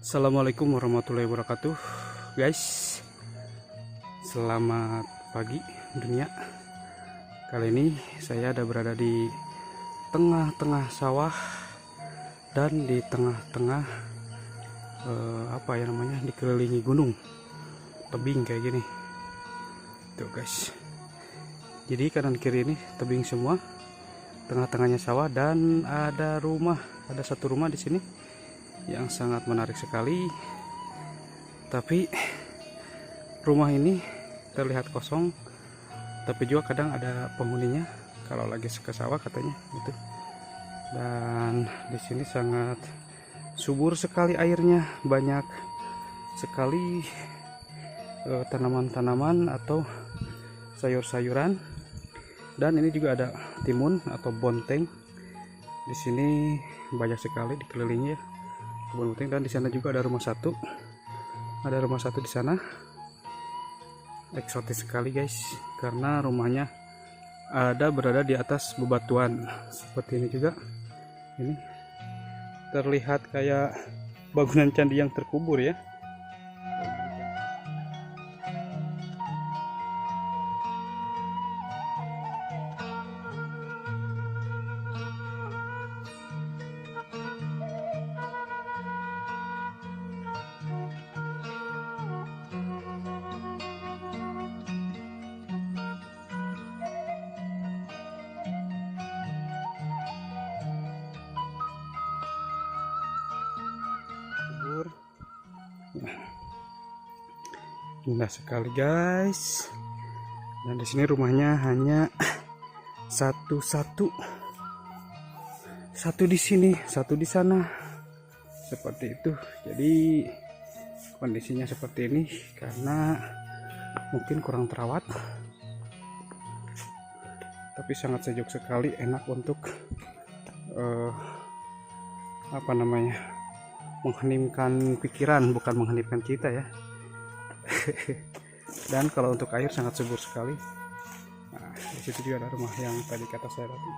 Assalamualaikum warahmatullahi wabarakatuh, guys. Selamat pagi dunia. Kali ini saya ada berada di tengah-tengah sawah dan di tengah-tengah dikelilingi gunung, tebing kayak gini tuh, guys. Jadi kanan kiri ini tebing semua, tengah-tengahnya sawah, dan ada satu rumah di sini yang sangat menarik sekali. Tapi rumah ini terlihat kosong, tapi juga kadang ada penghuninya kalau lagi ke sawah katanya gitu. Dan di sini sangat subur sekali airnya, banyak sekali tanaman-tanaman atau sayur-sayuran. Dan ini juga ada timun atau bonteng. Di sini banyak sekali dikelilingi ya, kebun bonteng. Dan di sana juga ada rumah satu di sana. Eksotis sekali, guys, karena rumahnya berada di atas bebatuan seperti ini juga. Ini terlihat kayak bangunan candi yang terkubur ya. Indah sekali, guys. Dan di sini rumahnya hanya satu di sini, satu di sana, seperti itu. Jadi kondisinya seperti ini karena mungkin kurang terawat, tapi sangat sejuk sekali, enak untuk mengheningkan pikiran, bukan mengheningkan kita ya. Dan kalau untuk air sangat subur sekali. Nah, di situ juga ada rumah yang tadi kata saya tadi.